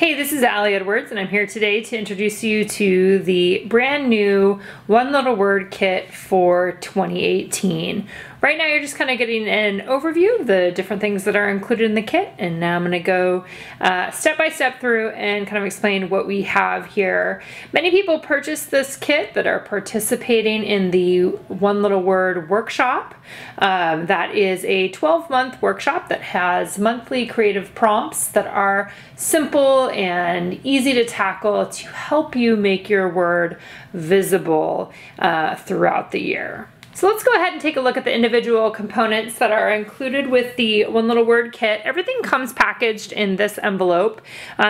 Hey, this is Allie Edwards, and I'm here today to introduce you to the brand new One Little Word kit for 2018. Right now you're just kind of getting an overview of the different things that are included in the kit, and now I'm going to go step by step through and kind of explain what we have here. Many people purchased this kit that are participating in the One Little Word workshop. That is a 12-month workshop that has monthly creative prompts that are simple and easy to tackle to help you make your word visible throughout the year. So let's go ahead and take a look at the individual components that are included with the One Little Word kit. Everything comes packaged in this envelope.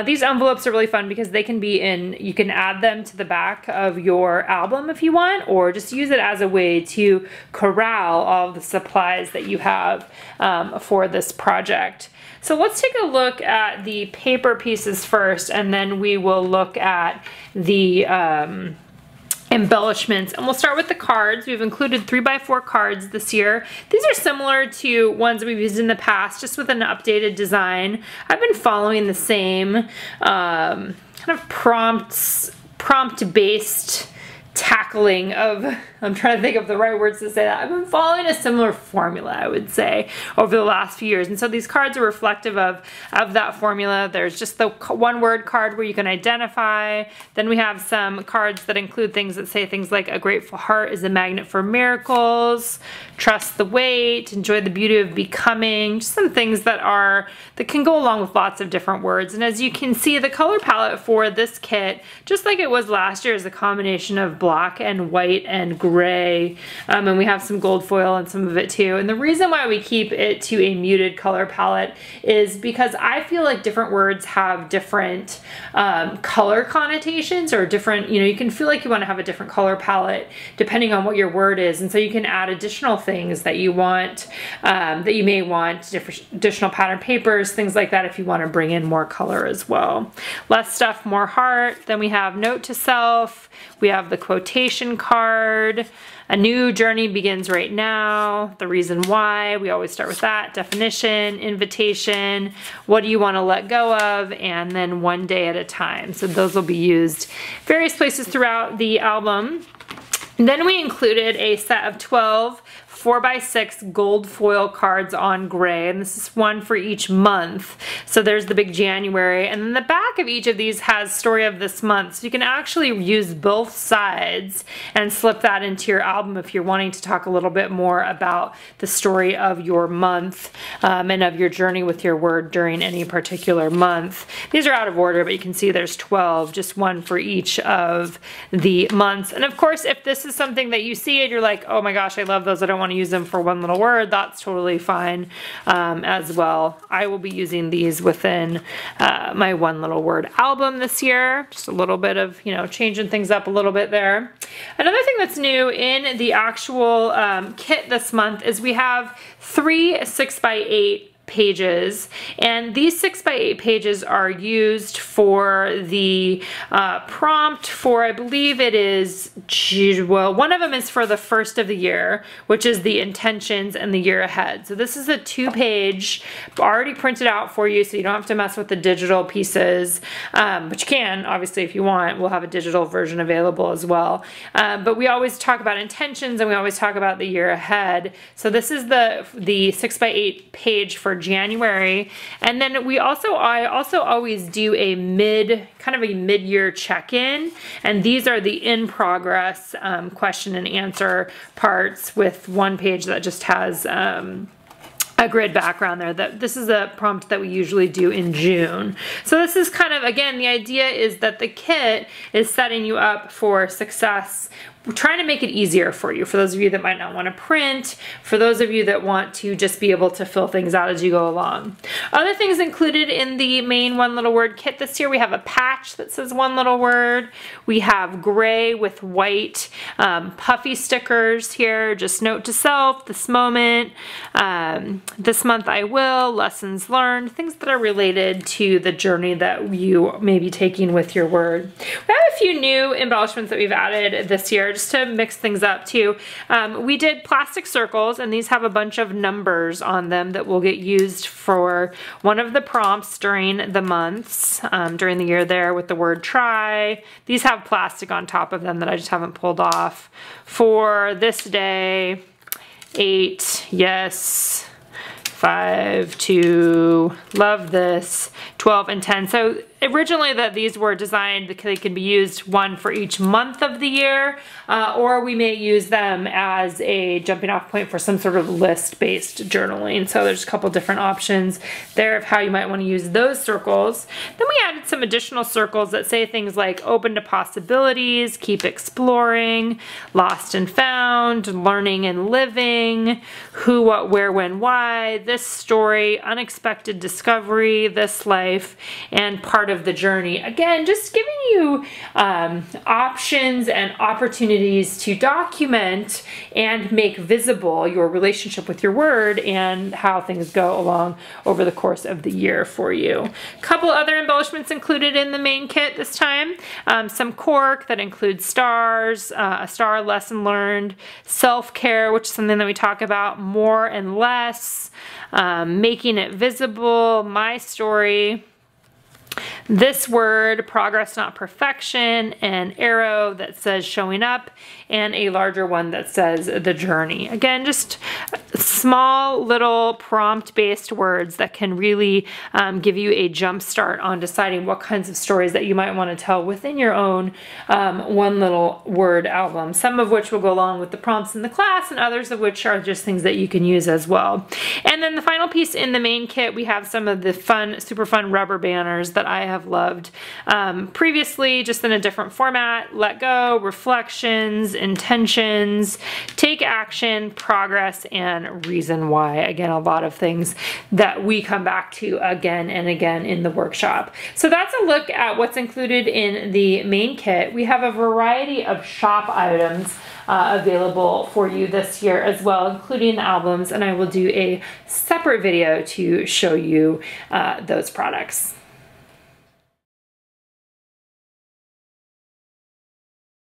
These envelopes are really fun because they can be you can add them to the back of your album if you want, or just use it as a way to corral all the supplies that you have for this project. So let's take a look at the paper pieces first, and then we will look at the embellishments, and we'll start with the cards. We've included 3x4 cards this year. These are similar to ones we've used in the past, just with an updated design. I've been following the same kind of prompt-based tackling of, I'm trying to think of the right words to say that. I've been following a similar formula, I would say, over the last few years. And so these cards are reflective of that formula. There's just the one word card where you can identify. Then we have some cards that include things that say things like a grateful heart is a magnet for miracles, trust the wait, enjoy the beauty of becoming, just some things that can go along with lots of different words. And as you can see, the color palette for this kit, just like it was last year, is a combination of black and white and gray, and we have some gold foil and some of it too. And the reason why we keep it to a muted color palette is because I feel like different words have different color connotations, or different, you can feel like you want to have a different color palette depending on what your word is. And so you can add additional things that you want, that you may want, additional pattern papers, things like that, if you want to bring in more color as well. Less stuff, more heart. Then we have note to self. We have the quotation card. A new journey begins right now. The reason why, we always start with that. Definition, invitation, what do you want to let go of, and then one day at a time. So those will be used various places throughout the album. And then we included a set of 12 4x6 gold foil cards on gray, and this is one for each month. So there's the big January, and then the back of each of these has story of this month. So you can actually use both sides and slip that into your album if you're wanting to talk a little bit more about the story of your month and of your journey with your word during any particular month. These are out of order, but you can see there's 12, just one for each of the months. And of course, if this is something that you see and you're like, oh my gosh, I love those, I don't want to use them for one little word, that's totally fine as well. I will be using these within my One Little Word album this year. Just a little bit of, changing things up a little bit there. Another thing that's new in the actual kit this month is we have 3 6x8 pages, and these 6x8 pages are used for the prompt for, I believe it is, well, one of them is for the first of the year, which is the intentions and the year ahead. So this is a 2-page already printed out for you, so you don't have to mess with the digital pieces, but you can, obviously, if you want. We'll have a digital version available as well. But we always talk about intentions, and we always talk about the year ahead. So this is the 6x8 page for January, and then I also always do a kind of a mid-year check-in, and these are the in progress question and answer parts with one page that just has a grid background there. This is a prompt that we usually do in June. So this is kind of, again, the idea is that the kit is setting you up for success. We're trying to make it easier for you, for those of you that might not want to print, for those of you that want to just be able to fill things out as you go along. Other things included in the main One Little Word kit this year, we have a patch that says One Little Word. We have gray with white puffy stickers here, just note to self, this moment, this month I will, lessons learned, things that are related to the journey that you may be taking with your word. We have a a few new embellishments that we've added this year just to mix things up too. We did plastic circles, and these have a bunch of numbers on them that will get used for one of the prompts during the months, during the year there with the word try. These have plastic on top of them that I just haven't pulled off. For this day, 8, yes, 5, 2, love this, 12, and 10. So originally these were designed that they can be used one for each month of the year, or we may use them as a jumping off point for some sort of list-based journaling. So there's a couple different options there of how you might want to use those circles. Then we added some additional circles that say things like open to possibilities, keep exploring, lost and found, learning and living, who, what, where, when, why, this story, unexpected discovery, this life, and part of the journey. Again, just giving you options and opportunities to document and make visible your relationship with your word and how things go along over the course of the year for you. A couple other embellishments included in the main kit this time. Some cork that includes stars, a star lesson learned, self-care, which is something that we talk about, more and less, making it visible, my story, this word, progress not perfection, an arrow that says showing up, and a larger one that says the journey. Again, just small little prompt-based words that can really give you a jump start on deciding what kinds of stories that you might want to tell within your own one little word album, some of which will go along with the prompts in the class and others of which are just things that you can use as well. And then the final piece in the main kit, we have some of the fun, super fun rubber banners that I have loved previously, just in a different format. Let go, reflections, intentions, take action, progress, and reason why. Again, a lot of things that we come back to again and again in the workshop. So that's a look at what's included in the main kit. We have a variety of shop items available for you this year as well, including the albums, and I will do a separate video to show you those products.